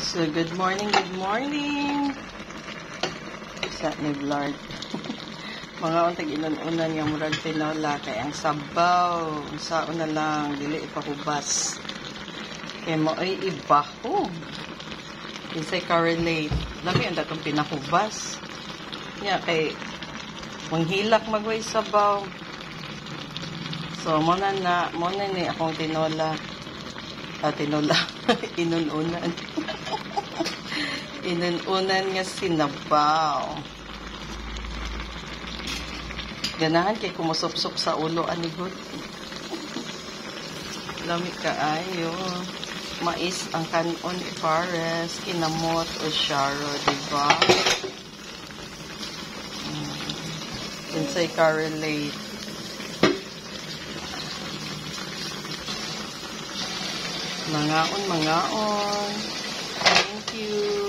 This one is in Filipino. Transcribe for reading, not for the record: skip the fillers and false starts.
So, good morning, good morning. Sa ni Blard. Mga untag inunan nga murag tinola kay ang sabaw. Sa una lang, dili ipahubas. Kay mo ay ibahog. Isay ka-relate. Lami ang datong pinahubas. Nga kay manghilak magway sabaw. So, muna ni akong tinola. Tinola. Inununan. Inununan nga sinabaw. Ganahan kay kumusupsop sa ulo anigod. Lami kaayo. Mais ang kanon pares, kinamot o syaro, diba? Insay ka relate. Mangaon. Thank you.